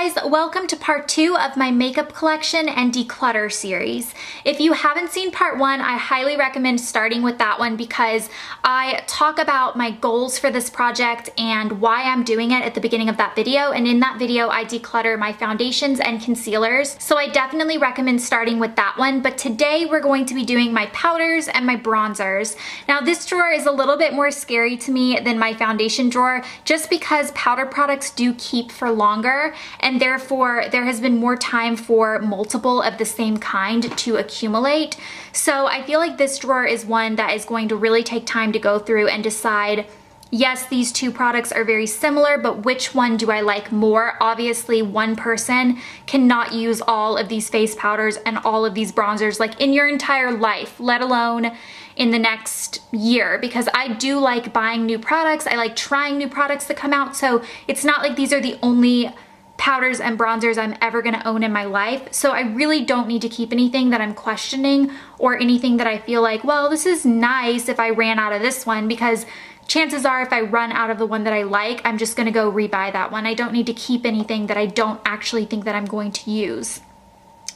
guys, welcome to part 2 of my makeup collection and declutter series. If you haven't seen part 1, I highly recommend starting with that one because I talk about my goals for this project and why I'm doing it at the beginning of that video, and in that video I declutter my foundations and concealers, so I definitely recommend starting with that one. But today we're going to be doing my powders and my bronzers. Now this drawer is a little bit more scary to me than my foundation drawer just because powder products do keep for longer, and therefore there has been more time for multiple of the same kind to accumulate. So I feel like this drawer is one that is going to really take time to go through and decide, yes, these two products are very similar, but which one do I like more? Obviously, one person cannot use all of these face powders and all of these bronzers like in your entire life, let alone in the next year, because I do like buying new products. I like trying new products that come out, so it's not like these are the only powders and bronzers I'm ever gonna own in my life. So I really don't need to keep anything that I'm questioning or anything that I feel like, well, this is nice if I ran out of this one, because chances are if I run out of the one that I like, I'm just gonna go rebuy that one. I don't need to keep anything that I don't actually think that I'm going to use.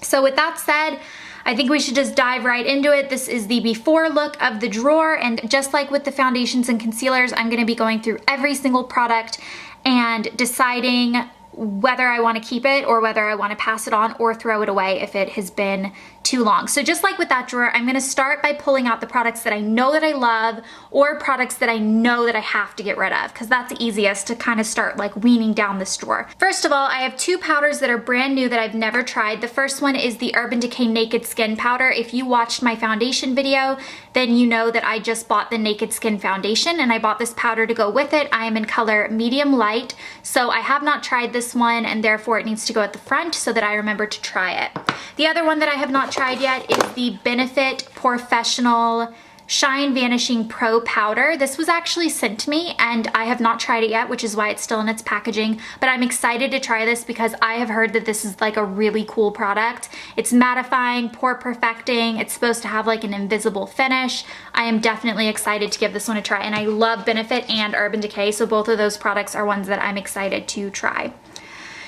So with that said, I think we should just dive right into it. This is the before look of the drawer, and just like with the foundations and concealers, I'm gonna be going through every single product and deciding whether I want to keep it or whether I want to pass it on or throw it away if it has been too long. So just like with that drawer, I'm going to start by pulling out the products that I know that I love or products that I know that I have to get rid of, because that's the easiest to kind of start like weaning down this drawer. First of all, I have two powders that are brand new that I've never tried. The first one is the Urban Decay Naked Skin Powder. If you watched my foundation video, then you know that I just bought the Naked Skin Foundation and I bought this powder to go with it. I am in color medium light, so I have not tried this one and therefore it needs to go at the front so that I remember to try it. The other one that I have not tried yet is the Benefit Porefessional Shine Vanishing Pro Powder. This was actually sent to me and I have not tried it yet, which is why it's still in its packaging, but I'm excited to try this because I have heard that this is like a really cool product. It's mattifying, pore perfecting, it's supposed to have like an invisible finish. I am definitely excited to give this one a try, and I love Benefit and Urban Decay, so both of those products are ones that I'm excited to try.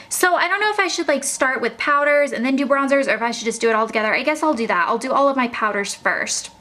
So I don't know if I should like start with powders and then do bronzers, or if I should just do it all together. I guess I'll do that. I'll do all of my powders first.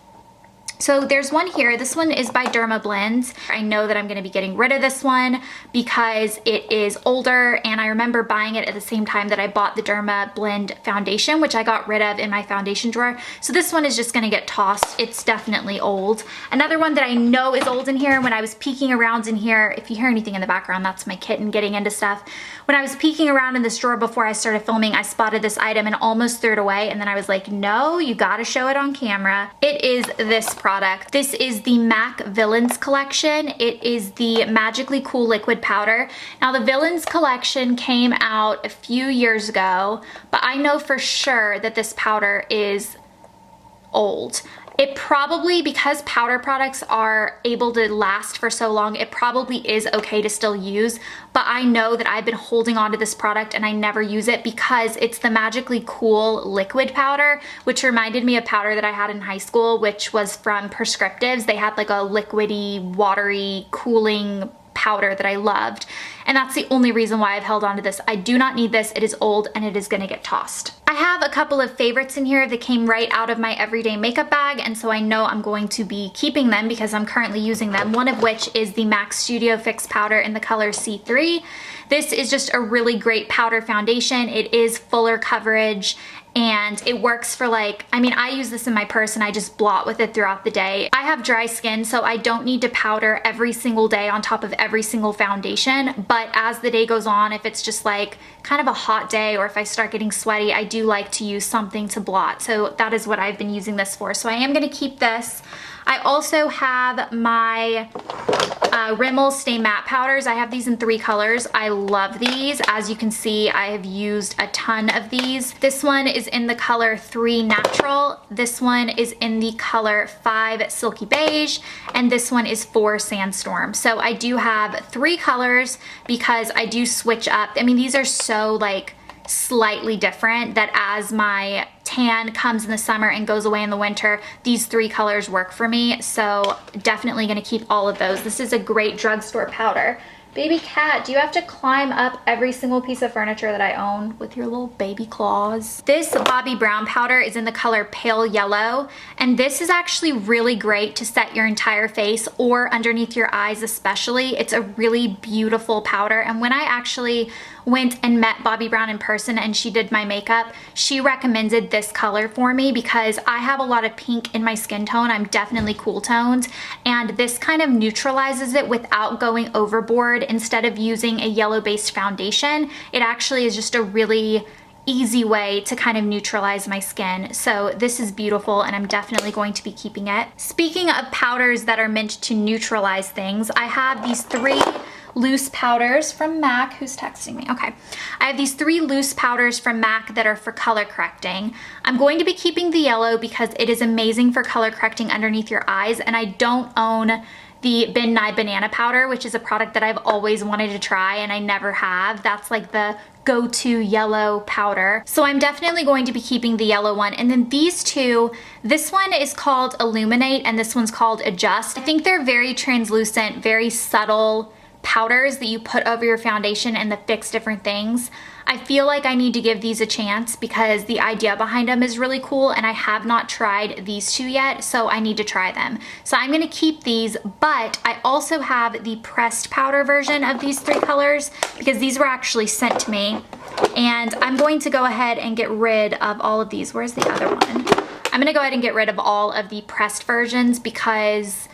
So there's one here. This one is by Dermablend. I know that I'm going to be getting rid of this one because it is older, and I remember buying it at the same time that I bought the Dermablend foundation, which I got rid of in my foundation drawer. So this one is just going to get tossed. It's definitely old. Another one that I know is old in here, when I was peeking around in here, if you hear anything in the background, that's my kitten getting into stuff. When I was peeking around in this drawer before I started filming, I spotted this item and almost threw it away, and then I was like, no, you gotta show it on camera. It is this product. This is the MAC Villains collection. It is the Magically Cool Liquid Powder. Now the Villains collection came out a few years ago, but I know for sure that this powder is old. It probably, because powder products are able to last for so long, it probably is okay to still use, but I know that I've been holding on to this product and I never use it because it's the Magically Cool Liquid Powder, which reminded me of powder that I had in high school, which was from Prescriptives. They had like a liquidy, watery, cooling powder that I loved, and that's the only reason why I've held on to this. I do not need this. It is old and it is gonna get tossed. I have a couple of favorites in here that came right out of my everyday makeup bag, and so I know I'm going to be keeping them because I'm currently using them, one of which is the MAC Studio Fix powder in the color C3. This is just a really great powder foundation. It is fuller coverage and it works for like, I mean, I use this in my purse and I just blot with it throughout the day. I have dry skin, so I don't need to powder every single day on top of every single foundation, but as the day goes on, if it's just like kind of a hot day or if I start getting sweaty, I do like to use something to blot. So that is what I've been using this for. So I am gonna keep this. I also have my Rimmel Stay Matte powders. I have these in 3 colors. I love these. As you can see, I have used a ton of these. This one is in the color 3 Natural. This one is in the color 5 Silky Beige. And this one is 4 Sandstorm. So I do have 3 colors because I do switch up. I mean, these are so like slightly different that as my tan comes in the summer and goes away in the winter, these 3 colors work for me. So definitely gonna keep all of those. This is a great drugstore powder. Baby cat, do you have to climb up every single piece of furniture that I own with your little baby claws? This Bobbi brown powder is in the color Pale Yellow, and this is actually really great to set your entire face or underneath your eyes especially. It's a really beautiful powder, and when I actually went and met Bobbi Brown in person and she did my makeup, she recommended this color for me because I have a lot of pink in my skin tone. I'm definitely cool toned, and this kind of neutralizes it without going overboard. Instead of using a yellow based foundation, it actually is just a really easy way to kind of neutralize my skin. So this is beautiful, and I'm definitely going to be keeping it. Speaking of powders that are meant to neutralize things, I have these 3 loose powders from MAC. Who's texting me? Okay. I have these 3 loose powders from MAC that are for color correcting. I'm going to be keeping the yellow because it is amazing for color correcting underneath your eyes, and I don't own the Ben Nye Banana Powder, which is a product that I've always wanted to try and I never have. That's like the go-to yellow powder. So I'm definitely going to be keeping the yellow one. And then these 2, this one is called Illuminate and this one's called Adjust. I think they're very translucent, very subtle powders that you put over your foundation and that fix different things. I feel like I need to give these a chance because the idea behind them is really cool, and I have not tried these 2 yet, so I need to try them. So I'm going to keep these, but I also have the pressed powder version of these 3 colors because these were actually sent to me, and I'm going to go ahead and get rid of all of these. Where's the other one? I'm going to go ahead and get rid of all of the pressed versions because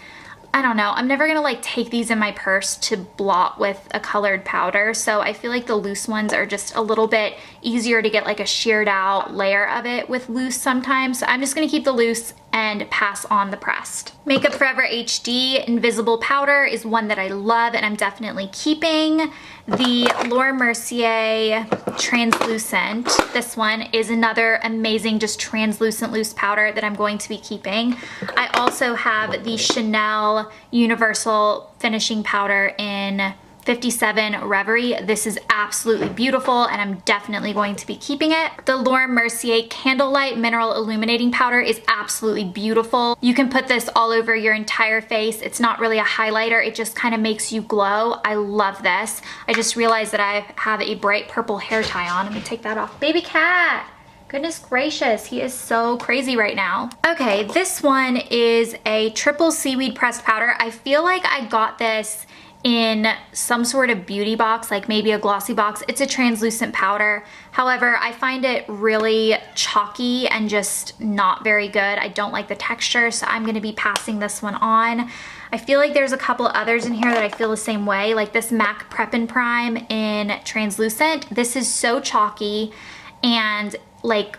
I don't know, I'm never gonna like take these in my purse to blot with a colored powder, so I feel like the loose ones are just a little bit easier to get like a sheared out layer of it with loose sometimes. So I'm just gonna keep the loose and pass on the pressed. Makeup Forever HD Invisible Powder is one that I love and I'm definitely keeping. The Laura Mercier Translucent, this one is another amazing just translucent loose powder that I'm going to be keeping. I also have the Chanel Universal Finishing Powder in 57 Reverie. This is absolutely beautiful and I'm definitely going to be keeping it. The Laura Mercier Candlelight Mineral Illuminating Powder is absolutely beautiful. You can put this all over your entire face. It's not really a highlighter, it just kind of makes you glow. I love this. I just realized that I have a bright purple hair tie on. I'm gonna take that off. Baby cat! Goodness gracious, he is so crazy right now. Okay, this one is a triple seaweed pressed powder. I feel like I got this in some sort of beauty box, like maybe a glossy box. It's a translucent powder. However, I find it really chalky and just not very good. I don't like the texture, so I'm gonna be passing this one on. I feel like there's a couple others in here that I feel the same way, like this MAC Prep and Prime in translucent. This is so chalky and like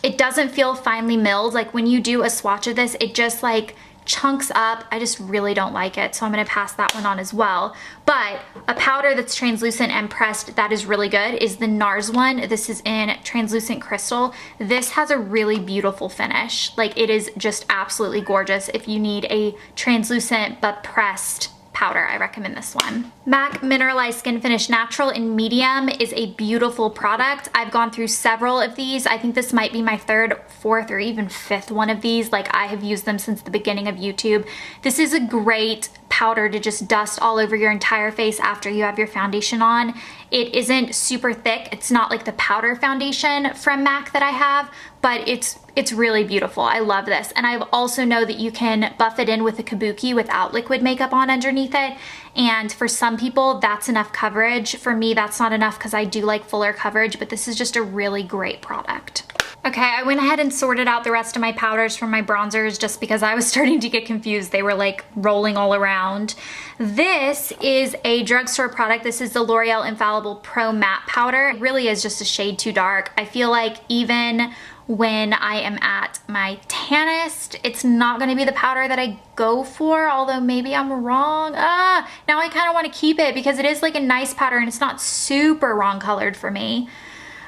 it doesn't feel finely milled. Like when you do a swatch of this, it just like chunks up. I just really don't like it, so I'm gonna pass that one on as well. But a powder that's translucent and pressed that is really good is the Nars one. This is in translucent crystal. This has a really beautiful finish. Like it is just absolutely gorgeous. If you need a translucent but pressed powder, I recommend this one. MAC Mineralize Skinfinish Natural in medium is a beautiful product. I've gone through several of these. I think this might be my 3rd, 4th, or even 5th one of these. Like I have used them since the beginning of YouTube. This is a great powder to just dust all over your entire face after you have your foundation on. It isn't super thick. It's not like the powder foundation from MAC that I have, but it's really beautiful. I love this. And I also know that you can buff it in with a kabuki without liquid makeup on underneath it. And for some people, that's enough coverage. For me, that's not enough because I do like fuller coverage, but this is just a really great product. Okay, I went ahead and sorted out the rest of my powders from my bronzers just because I was starting to get confused. They were like rolling all around. This is a drugstore product. This is the L'Oreal Infallible Pro Matte Powder. It really is just a shade too dark. I feel like even when I am at my tannest, it's not gonna be the powder that I go for, although maybe I'm wrong. Now I kind of want to keep it because it is like a nice powder and it's not super wrong colored for me.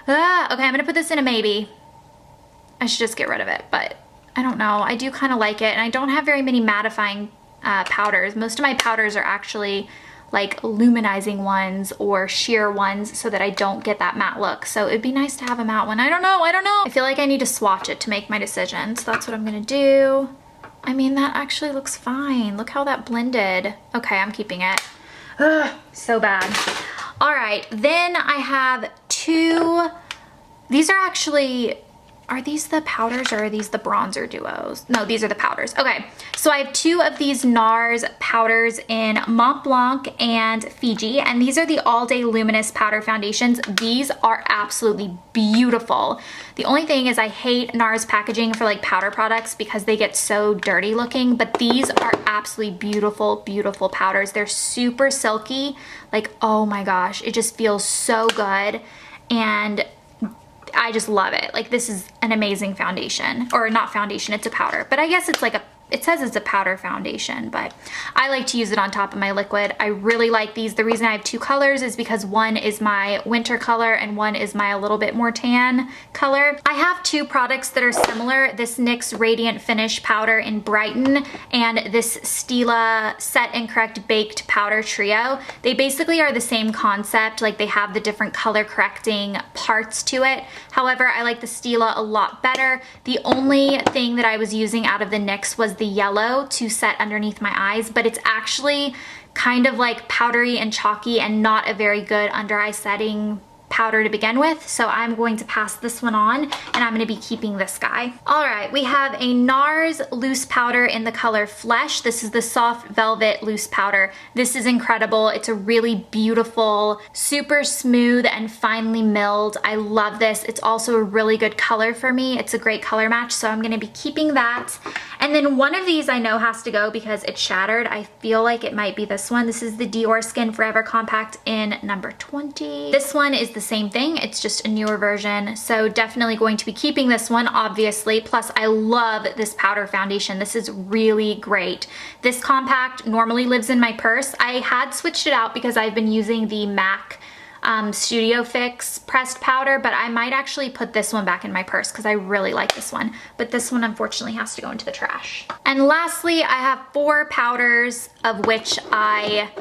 Okay, I'm gonna put this in a maybe. I should just get rid of it, but I don't know. I do kind of like it, and I don't have very many mattifying powders. Most of my powders are actually like luminizing ones or sheer ones so that I don't get that matte look. So it'd be nice to have a matte one. I don't know. I feel like I need to swatch it to make my decision, so that's what I'm gonna do. I mean, that actually looks fine. Look how that blended. Okay, I'm keeping it. Ugh, so bad. All right, then I have two, these are actually, are these the powders or are these the bronzer duos? No, these are the powders. Okay, so I have two of these Nars powders in Mont Blanc and Fiji, and these are the All Day Luminous Powder Foundations. These are absolutely beautiful. The only thing is I hate Nars packaging for like powder products because they get so dirty looking, but these are absolutely beautiful, beautiful powders. They're super silky. Like, oh my gosh, it just feels so good. And I just love it. Like, this is an amazing foundation, or not foundation, it's a powder, but I guess it's like it says it's a powder foundation, but I like to use it on top of my liquid. I really like these. The reason I have two colors is because one is my winter color and one is my a little bit more tan color. I have two products that are similar, this NYX Radiant Finish powder in Brighton and this Stila Set and Correct Baked Powder Trio. They basically are the same concept, like they have the different color correcting parts to it. However, I like the Stila a lot better. The only thing that I was using out of the NYX was the yellow to set underneath my eyes, but it's actually kind of like powdery and chalky and not a very good under eye setting powder to begin with, so I'm going to pass this one on and I'm going to be keeping this guy. All right, we have a Nars loose powder in the color Flesh. This is the Soft Velvet loose powder. This is incredible. It's a really beautiful, super smooth and finely milled. I love this. It's also a really good color for me. It's a great color match, so I'm going to be keeping that. And then one of these I know has to go because it's shattered. I feel like it might be this one. This is the Dior Skin Forever Compact in number 20. This one is the same thing, it's just a newer version, so definitely going to be keeping this one, obviously. Plus, I love this powder foundation. This is really great. This compact normally lives in my purse. I had switched it out because I've been using the MAC Studio Fix pressed powder, but I might actually put this one back in my purse because I really like this one. But this one unfortunately has to go into the trash. And lastly, I have 4 powders, of which I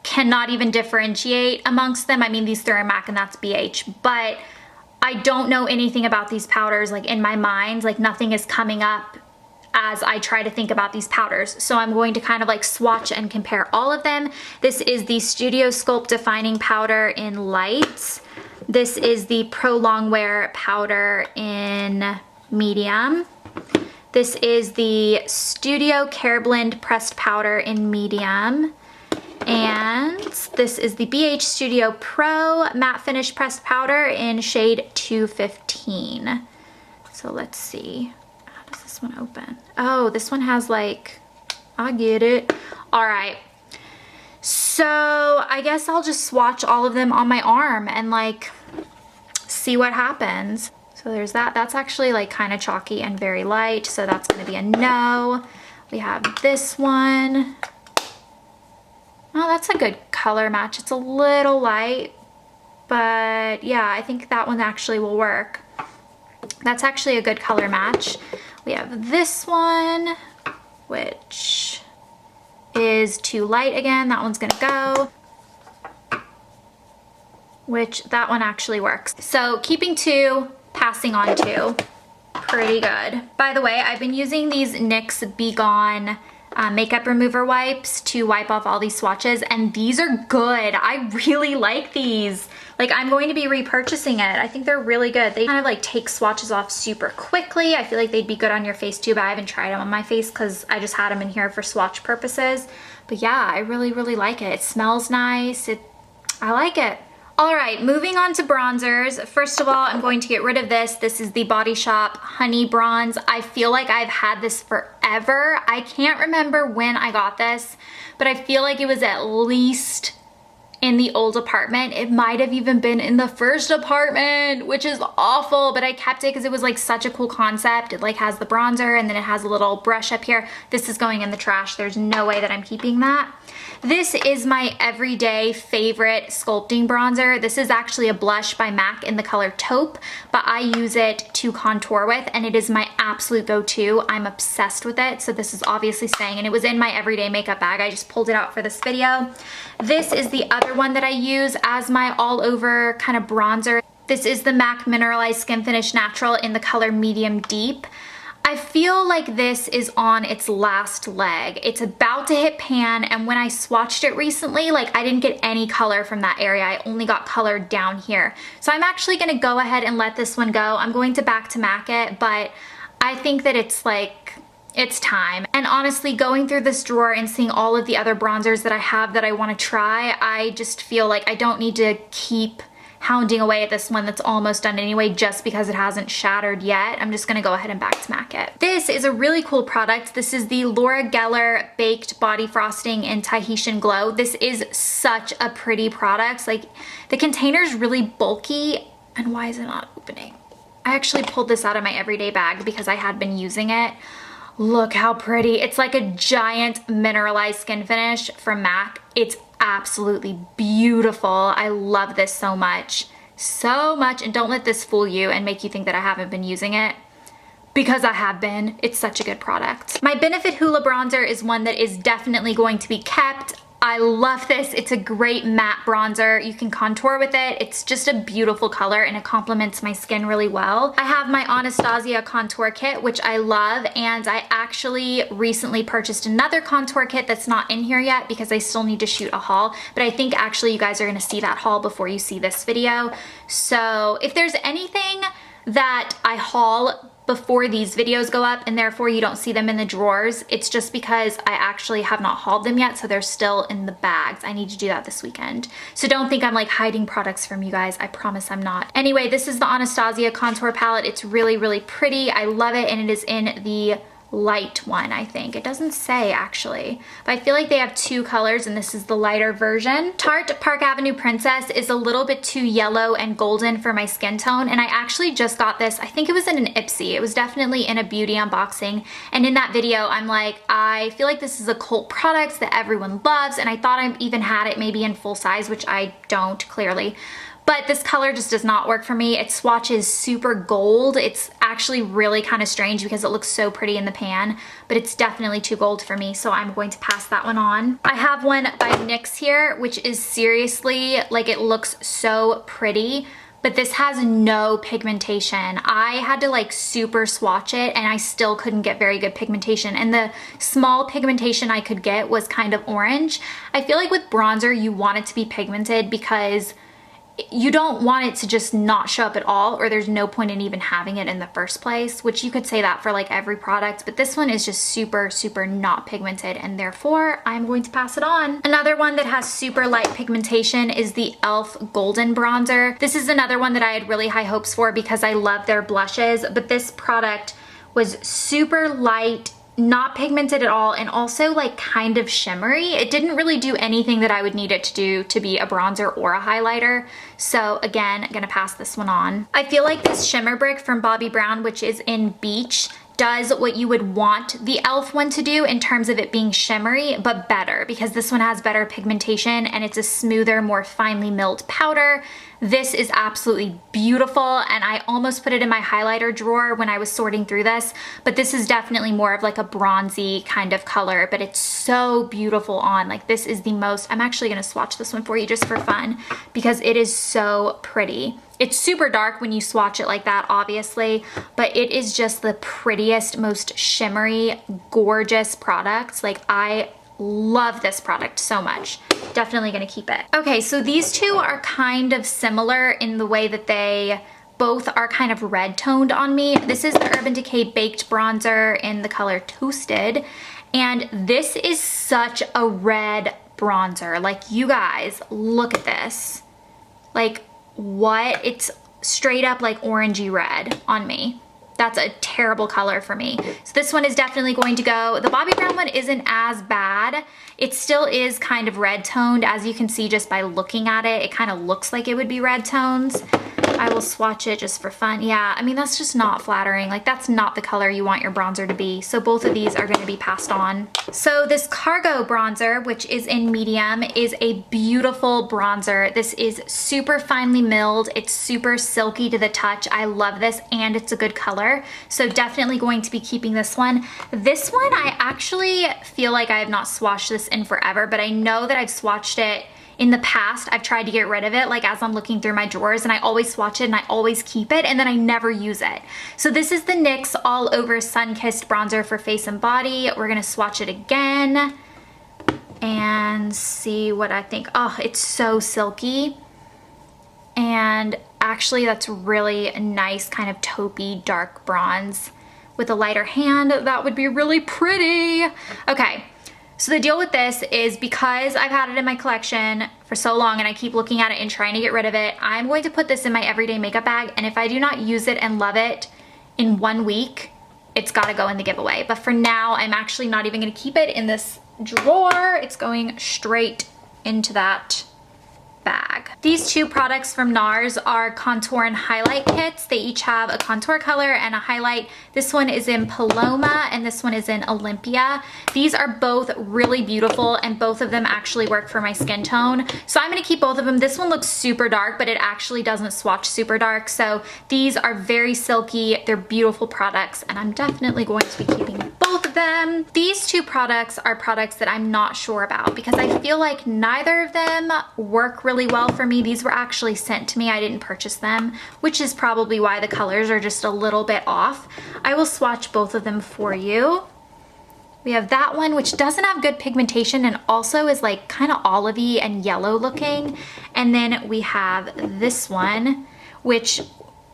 cannot even differentiate amongst them. I mean, these 3 are MAC and that's BH, but I don't know anything about these powders, like in my mind, like nothing is coming up as I try to think about these powders. So I'm going to kind of like swatch and compare all of them. This is the Studio Sculpt Defining Powder in Light. This is the Pro Longwear Powder in Medium. This is the Studio Care Blend Pressed Powder in Medium. And this is the BH Studio Pro Matte Finish Pressed Powder in shade 215. So let's see. How does this one open? Oh, this one has like, I get it. All right. So I guess I'll just swatch all of them on my arm and like see what happens. So there's that. That's actually like kind of chalky and very light. So that's going to be a no. We have this one. Oh, that's a good color match. It's a little light, but yeah, I think that one actually will work. That's actually a good color match. We have this one, which is too light again. That one's gonna go, which that one actually works. So keeping 2, passing on 2, pretty good. By the way, I've been using these NYX Be Gone makeup remover wipes to wipe off all these swatches, and these are good. I really like these. Like, I'm going to be repurchasing it. I think they're really good. They kind of like take swatches off super quickly. I feel like they'd be good on your face too, but I haven't tried them on my face because I just had them in here for swatch purposes. But yeah, I really, really like it. It smells nice. I like it. All right, moving on to bronzers. First of all, I'm going to get rid of this. This is the Body Shop Honey Bronze. I feel like I've had this forever. I can't remember when I got this, but I feel like it was at least in the old apartment. It might have even been in the first apartment, which is awful, but I kept it because it was like such a cool concept. It like has the bronzer and then it has a little brush up here. This is going in the trash. There's no way that I'm keeping that. This is my everyday favorite sculpting bronzer. This is actually a blush by MAC in the color Taupe, but I use it to contour with and it is my absolute go-to. I'm obsessed with it, so this is obviously staying, and it was in my everyday makeup bag. I just pulled it out for this video. This is the other one that I use as my all-over kind of bronzer. This is the MAC Mineralize Skinfinish Natural in the color Medium Deep. I feel like this is on its last leg. It's about to hit pan, and when I swatched it recently, like I didn't get any color from that area. I only got color down here. So I'm actually gonna go ahead and let this one go. I'm going to back to MAC it, but I think that it's like, it's time. And honestly, going through this drawer and seeing all of the other bronzers that I have that I wanna try, I just feel like I don't need to keep hounding away at this one that's almost done anyway just because it hasn't shattered yet. I'm just gonna go ahead and back to MAC it. This is a really cool product. This is the Laura Geller Baked Body Frosting in Tahitian Glow. This is such a pretty product. Like, the container's really bulky, and why is it not opening? I actually pulled this out of my everyday bag because I had been using it. Look how pretty. It's like a giant Mineralize Skinfinish from MAC. It's absolutely beautiful. I love this so much. So much. And don't let this fool you and make you think that I haven't been using it, because I have been. It's such a good product. My Benefit Hoola bronzer is one that is definitely going to be kept. I love this. It's a great matte bronzer. You can contour with it. It's just a beautiful color and it complements my skin really well. I have my Anastasia contour kit, which I love, and I actually recently purchased another contour kit that's not in here yet because I still need to shoot a haul, but I think actually you guys are gonna see that haul before you see this video. So if there's anything that I haul before these videos go up and therefore you don't see them in the drawers, it's just because I actually have not hauled them yet, so they're still in the bags. I need to do that this weekend. So don't think I'm like hiding products from you guys. I promise I'm not. Anyway, this is the Anastasia contour palette. It's really, really pretty. I love it, and it is in the light one, I think. It doesn't say actually, but I feel like they have two colors and this is the lighter version. Tarte Park Avenue Princess is a little bit too yellow and golden for my skin tone, and I actually just got this, I think it was in an Ipsy. It was definitely in a beauty unboxing, and in that video I'm like, I feel like this is a cult product that everyone loves, and I thought I even had it maybe in full size, which I don't clearly. But this color just does not work for me. It swatches super gold. It's actually really kind of strange because it looks so pretty in the pan, but it's definitely too gold for me, so I'm going to pass that one on. I have one by NYX here, which is seriously, like, it looks so pretty, but this has no pigmentation. I had to like super swatch it and I still couldn't get very good pigmentation, and the small pigmentation I could get was kind of orange. I feel like with bronzer you want it to be pigmented because you don't want it to just not show up at all, or there's no point in even having it in the first place, which you could say that for like every product, but this one is just super, super not pigmented, and therefore I'm going to pass it on. Another one that has super light pigmentation is the e.l.f. Golden Bronzer. This is another one that I had really high hopes for because I love their blushes, but this product was super light, not pigmented at all, and also like kind of shimmery. It didn't really do anything that I would need it to do to be a bronzer or a highlighter. So again, I'm gonna pass this one on. I feel like this shimmer brick from Bobbi Brown, which is in Beige, does what you would want the e.l.f. one to do in terms of it being shimmery, but better, because this one has better pigmentation and it's a smoother, more finely milled powder. This is absolutely beautiful, and I almost put it in my highlighter drawer when I was sorting through this, but this is definitely more of like a bronzy kind of color, but it's so beautiful on. Like, this is the most, I'm actually gonna swatch this one for you just for fun because it is so pretty. It's super dark when you swatch it like that, obviously, but it is just the prettiest, most shimmery, gorgeous product. Like, I love this product so much. Definitely gonna keep it. Okay, so these two are kind of similar in the way that they both are kind of red toned on me. This is the Urban Decay Baked Bronzer in the color Toasted, and this is such a red bronzer. Like, you guys, look at this. Like, what? It's straight up like orangey red on me. That's a terrible color for me. So this one is definitely going to go. The Bobbi Brown one isn't as bad. It still is kind of red toned, as you can see just by looking at it. It kind of looks like it would be red tones. I will swatch it just for fun. Yeah, I mean, that's just not flattering. Like, that's not the color you want your bronzer to be. So both of these are gonna be passed on. So this Cargo bronzer, which is in medium, is a beautiful bronzer. This is super finely milled. It's super silky to the touch. I love this, and it's a good color. So definitely going to be keeping this one. This one, I actually feel like I have not swatched this in forever, but I know that I've swatched it in the past I've tried to get rid of it, like as I'm looking through my drawers, and I always swatch it and I always keep it, and then I never use it. So this is the NYX All Over Sun-Kissed Bronzer for face and body. We're gonna swatch it again and see what I think. Oh, it's so silky. And actually that's really nice kind of taupey dark bronze. With a lighter hand, that would be really pretty. Okay, so the deal with this is because I've had it in my collection for so long and I keep looking at it and trying to get rid of it, I'm going to put this in my everyday makeup bag, and if I do not use it and love it in 1 week, it's gotta go in the giveaway. But for now, I'm actually not even gonna keep it in this drawer. It's going straight into that bag. These two products from Nars are contour and highlight kits. They each have a contour color and a highlight. This one is in Paloma and this one is in Olympia. These are both really beautiful and both of them actually work for my skin tone. So I'm gonna keep both of them. This one looks super dark, but it actually doesn't swatch super dark. So these are very silky. They're beautiful products and I'm definitely going to be keeping both of them. These two products are products that I'm not sure about because I feel like neither of them work really well for me. These were actually sent to me. I didn't purchase them, which is probably why the colors are just a little bit off. I will swatch both of them for you. We have that one, which doesn't have good pigmentation and also is like kind of olivey and yellow looking. And then we have this one, which,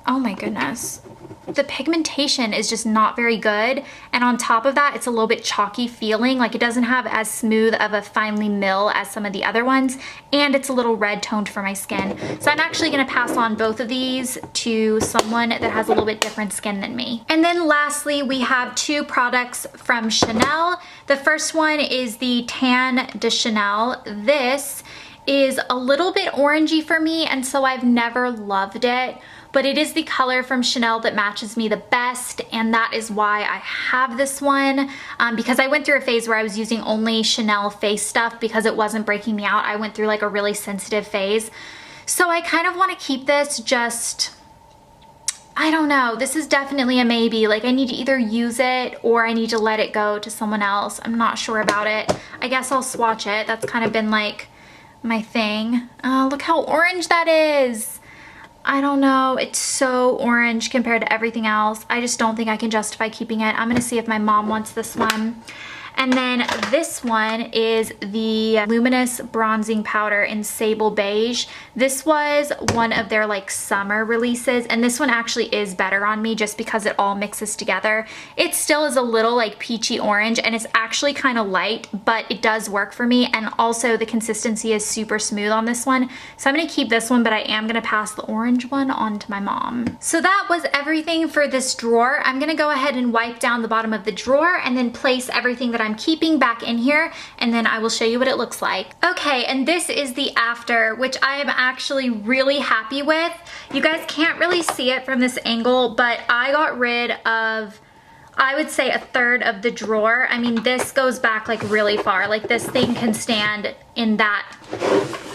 oh my goodness, the pigmentation is just not very good. And on top of that, it's a little bit chalky feeling, like it doesn't have as smooth of a finely mill as some of the other ones. And it's a little red toned for my skin. So I'm actually gonna pass on both of these to someone that has a little bit different skin than me. And then lastly, we have two products from Chanel. The first one is the Tan de Chanel. This is a little bit orangey for me, and so I've never loved it. But it is the color from Chanel that matches me the best, and that is why I have this one. Because I went through a phase where I was using only Chanel face stuff because it wasn't breaking me out. I went through like a really sensitive phase. So I kind of want to keep this, just, I don't know. This is definitely a maybe. Like I need to either use it or I need to let it go to someone else. I'm not sure about it. I guess I'll swatch it. That's kind of been like my thing. Oh, look how orange that is. I don't know, it's so orange compared to everything else. I just don't think I can justify keeping it. I'm gonna see if my mom wants this one. And then this one is the Luminous Bronzing Powder in Sable Beige. This was one of their like summer releases, and this one actually is better on me just because it all mixes together. It still is a little like peachy orange and it's actually kind of light, but it does work for me, and also the consistency is super smooth on this one. So I'm gonna keep this one, but I am gonna pass the orange one on to my mom. So that was everything for this drawer. I'm gonna go ahead and wipe down the bottom of the drawer and then place everything that I'm keeping back in here, and then I will show you what it looks like. Okay, and this is the after, which I am actually really happy with. You guys can't really see it from this angle, but I got rid of, I would say, a third of the drawer. I mean, this goes back like really far. Like this thing can stand in that,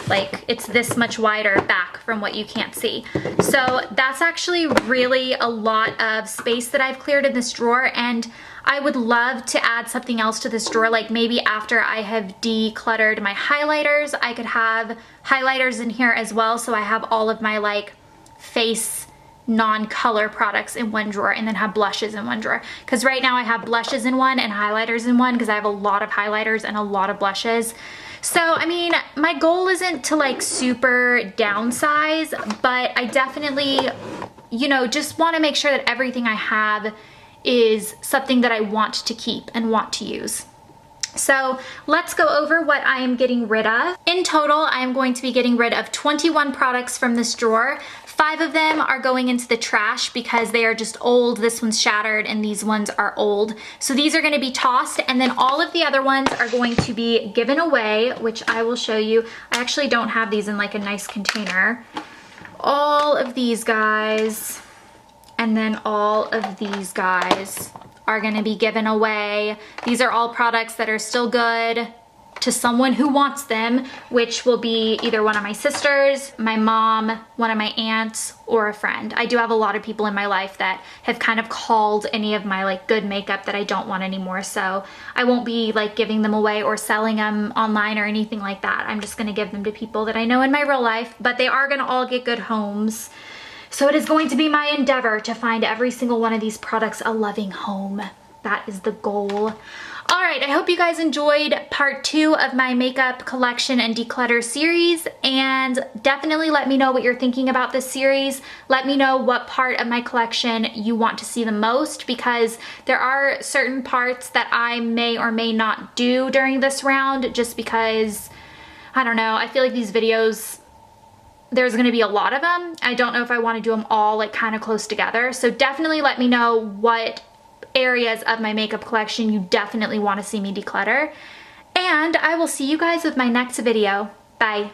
like it's this much wider back from what you can't see. So that's actually really a lot of space that I've cleared in this drawer, and I would love to add something else to this drawer. Like maybe after I have decluttered my highlighters, I could have highlighters in here as well, so I have all of my like face non-color products in one drawer, and then have blushes in one drawer. Because right now I have blushes in one and highlighters in one because I have a lot of highlighters and a lot of blushes. So I mean, my goal isn't to like super downsize, but I definitely, you know, just want to make sure that everything I have is something that I want to keep and want to use. So let's go over what I am getting rid of. In total, I am going to be getting rid of 21 products from this drawer. 5 of them are going into the trash because they are just old. This one's shattered and these ones are old. So these are going to be tossed, and then all of the other ones are going to be given away, which I will show you. I actually don't have these in like a nice container. All of these guys, and then all of these guys are gonna be given away. These are all products that are still good. to someone who wants them, which will be either one of my sisters, my mom, one of my aunts, or a friend. I do have a lot of people in my life that have kind of called any of my like good makeup that I don't want anymore, so I won't be like giving them away or selling them online or anything like that. I'm just gonna give them to people that I know in my real life, but they are gonna all get good homes. So it is going to be my endeavor to find every single one of these products a loving home. That is the goal. All right, I hope you guys enjoyed part 2 of my makeup collection and declutter series, and definitely let me know what you're thinking about this series. Let me know what part of my collection you want to see the most, because there are certain parts that I may or may not do during this round, just because, I don't know, I feel like these videos, there's gonna be a lot of them. I don't know if I wanna do them all like kind of close together, so definitely let me know what areas of my makeup collection you definitely want to see me declutter, and I will see you guys with my next video. Bye.